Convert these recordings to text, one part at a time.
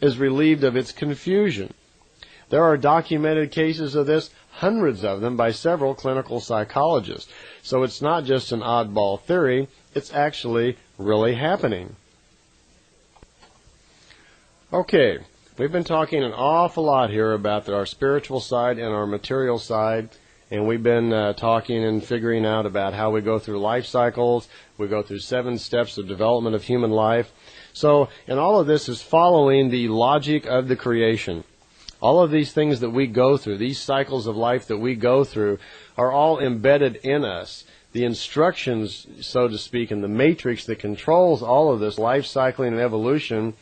is relieved of its confusion. There are documented cases of this, hundreds of them, by several clinical psychologists. So it's not just an oddball theory, it's actually really happening. Okay, we've been talking an awful lot here about our spiritual side and our material side, and we've been talking and figuring out about how we go through life cycles, we go through 7 steps of development of human life. So, and all of this is following the logic of the creation. All of these things that we go through, these cycles of life that we go through, are all embedded in us. The instructions, so to speak, and the matrix that controls all of this life cycling and evolution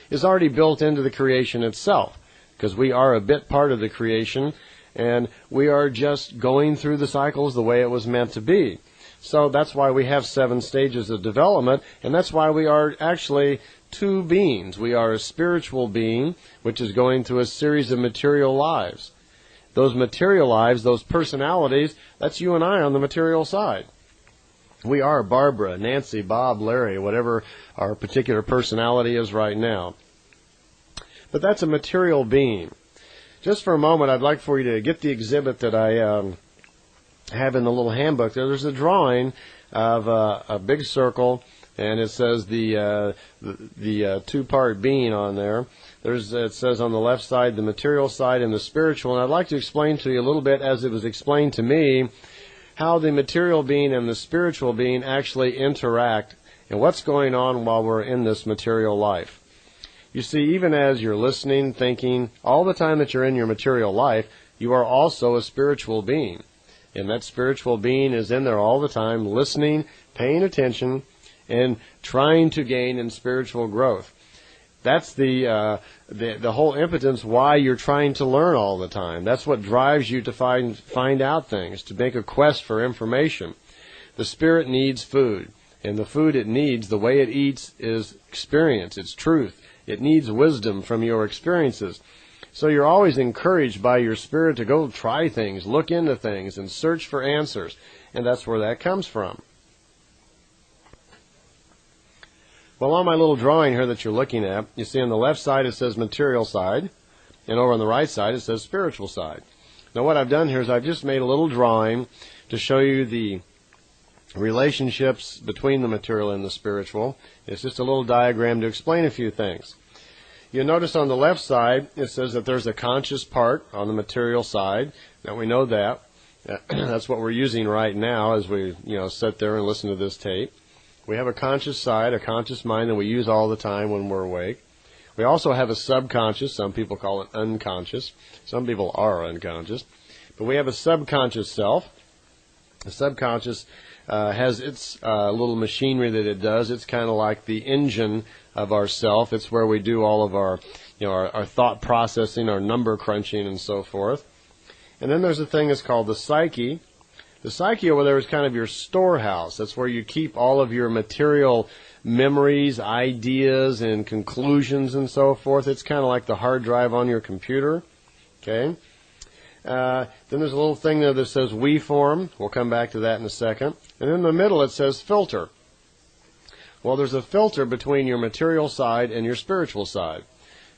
is already built into the creation itself, because we are a bit part of the creation, and we are just going through the cycles the way it was meant to be. So that's why we have 7 stages of development, and that's why we are actually 2 beings. We are a spiritual being, which is going through a series of material lives. Those material lives, those personalities, that's you and I on the material side. We are Barbara, Nancy, Bob, Larry, whatever our particular personality is right now. But that's a material being. Just for a moment, I'd like for you to get the exhibit that I have in the little handbook. There's a drawing of a big circle, and it says the 2-part being on there. It says on the left side the material side and the spiritual, and I'd like to explain to you a little bit, as it was explained to me, how the material being and the spiritual being actually interact and what's going on while we're in this material life. You see, even as you're listening, thinking, all the time that you're in your material life, you are also a spiritual being. And that spiritual being is in there all the time, listening, paying attention, and trying to gain in spiritual growth. That's the whole impotence why you're trying to learn all the time. That's what drives you to find out things, to make a quest for information. The spirit needs food, and the food it needs, the way it eats, is experience, it's truth. It needs wisdom from your experiences. So you're always encouraged by your spirit to go try things, look into things, and search for answers. And that's where that comes from. Well, on my little drawing here that you're looking at, you see on the left side it says material side, and over on the right side it says spiritual side. Now what I've done here is I've just made a little drawing to show you the relationships between the material and the spiritual. It's just a little diagram to explain a few things. You'll notice on the left side it says that there's a conscious part on the material side. Now we know that. That's what we're using right now as we sit there and listen to this tape. We have a conscious side, a conscious mind that we use all the time when we're awake. We also have a subconscious. Some people call it unconscious. Some people are unconscious. But we have a subconscious self. The subconscious has its little machinery that it does. It's kind of like the engine of our self. It's where we do all of our, our thought processing, our number crunching, and so forth. And then there's a thing that's called the psyche. The psyche over there is kind of your storehouse. That's where you keep all of your material memories, ideas, and conclusions, and so forth. It's kind of like the hard drive on your computer. Okay. Then there's a little thing there that says we form. We'll come back to that in a second. And in the middle it says filter. Well, there's a filter between your material side and your spiritual side.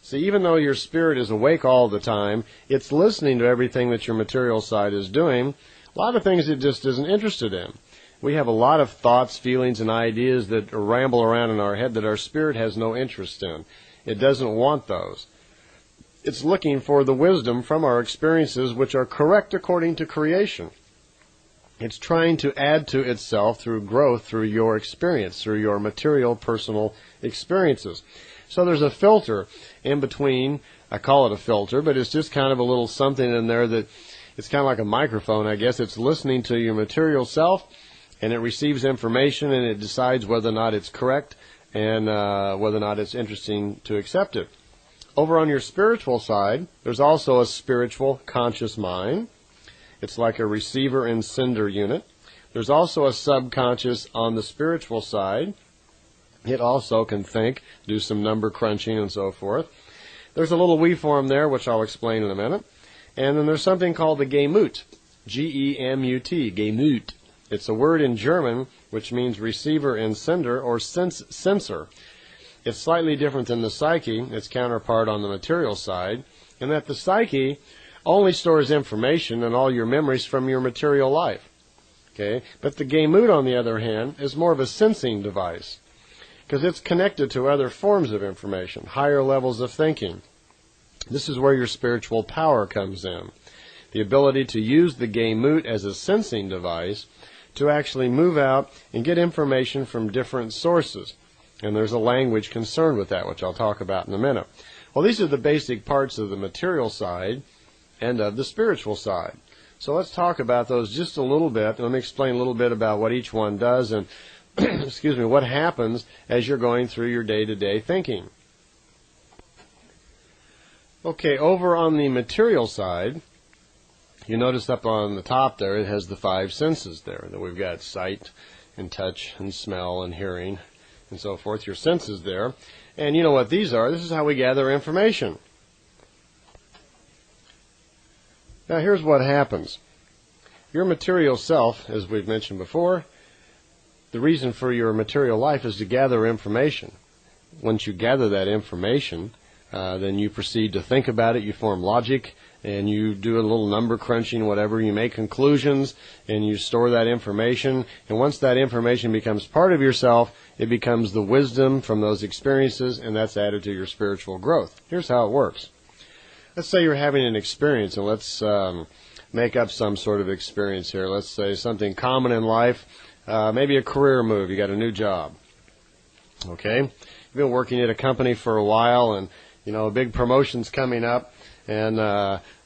See, even though your spirit is awake all the time, it's listening to everything that your material side is doing. A lot of things it just isn't interested in. We have a lot of thoughts, feelings, and ideas that ramble around in our head that our spirit has no interest in. It doesn't want those. It's looking for the wisdom from our experiences which are correct according to creation. It's trying to add to itself through growth, through your experience, through your material, personal experiences. So there's a filter in between. I call it a filter, but it's just kind of a little something in there that it's kind of like a microphone, I guess. It's listening to your material self, and it receives information, and it decides whether or not it's correct and whether or not it's interesting to accept it. Over on your spiritual side, there's also a spiritual conscious mind. It's like a receiver and sender unit. There's also a subconscious on the spiritual side. It also can think, do some number crunching and so forth. There's a little we form there, which I'll explain in a minute. And then there's something called the Gemut, G-E-M-U-T, Gemut. It's a word in German which means receiver and sender, or sensor. it's slightly different than the psyche, its counterpart on the material side, in that the psyche only stores information and all your memories from your material life. Okay? But the gamut, on the other hand, is more of a sensing device, because it's connected to other forms of information, higher levels of thinking. This is where your spiritual power comes in. The ability to use the gamut as a sensing device to actually move out and get information from different sources. And there's a language concerned with that, which I'll talk about in a minute. Well, these are the basic parts of the material side and of the spiritual side. So let's talk about those just a little bit. Let me explain a little bit about what each one does and excuse me, what happens as you're going through your day-to-day thinking. Okay, over on the material side, you notice up on the top there, it has the 5 senses there. That we've got sight and touch and smell and hearing and so forth, your senses there. And you know what these are. This is how we gather information. Now here's what happens. Your material self, as we've mentioned before, the reason for your material life is to gather information. Once you gather that information, then you proceed to think about it, you form logic, and you do a little number crunching, whatever, you make conclusions, and you store that information, and once that information becomes part of yourself, it becomes the wisdom from those experiences, and that's added to your spiritual growth. Here's how it works. Let's say you're having an experience, and let's make up some sort of experience here. Let's say something common in life, maybe a career move, you got a new job. Okay? You've been working at a company for a while, and you know, a big promotion's coming up, and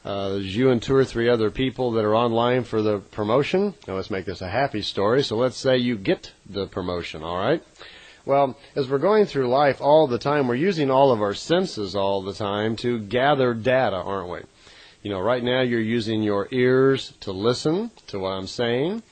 there's you and 2 or 3 other people that are online for the promotion. Now let's make this a happy story. So let's say you get the promotion, all right? Well, as we're going through life all the time, we're using all of our senses all the time to gather data, aren't we? You know, right now you're using your ears to listen to what I'm saying,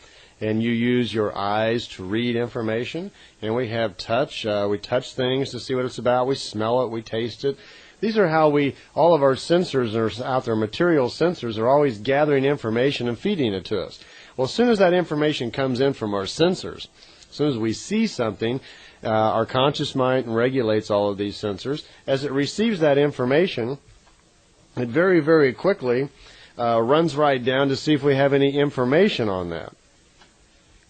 and you use your eyes to read information, and we have touch. We touch things to see what it's about. We smell it. We taste it. These are how all of our sensors are out there, material sensors are always gathering information and feeding it to us. Well, as soon as that information comes in from our sensors, as soon as we see something, our conscious mind regulates all of these sensors. As it receives that information, it very, very quickly runs right down to see if we have any information on that.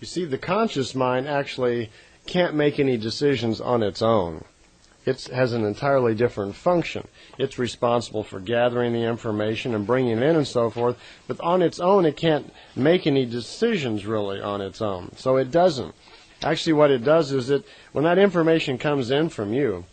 You see, the conscious mind actually can't make any decisions on its own. It has an entirely different function. It's responsible for gathering the information and bringing it in and so forth, but on its own it can't make any decisions really on its own. So it doesn't. Actually what it does is when that information comes in from you,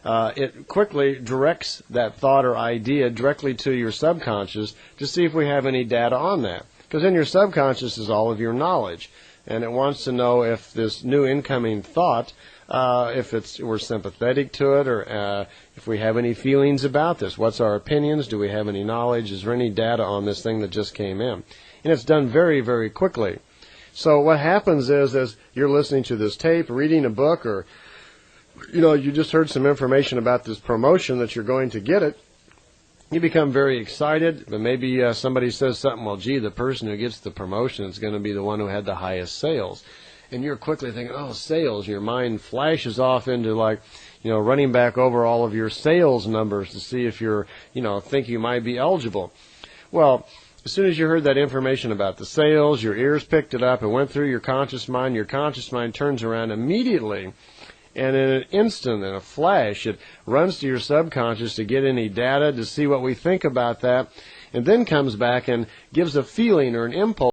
it quickly directs that thought or idea directly to your subconscious to see if we have any data on that. Because in your subconscious is all of your knowledge, and it wants to know if this new incoming thought, if we're sympathetic to it, or if we have any feelings about this. What's our opinions? Do we have any knowledge? Is there any data on this thing that just came in? And it's done very, very quickly. So what happens is, as you're listening to this tape, reading a book, or you just heard some information about this promotion that you're going to get it, you become very excited, but maybe somebody says something, well, gee, the person who gets the promotion is going to be the one who had the highest sales. And you're quickly thinking, oh, sales. Your mind flashes off into running back over all of your sales numbers to see if think you might be eligible. Well, as soon as you heard that information about the sales, your ears picked it up and went through your conscious mind turns around immediately. And in an instant, in a flash, it runs to your subconscious to get any data, to see what we think about that, and then comes back and gives a feeling or an impulse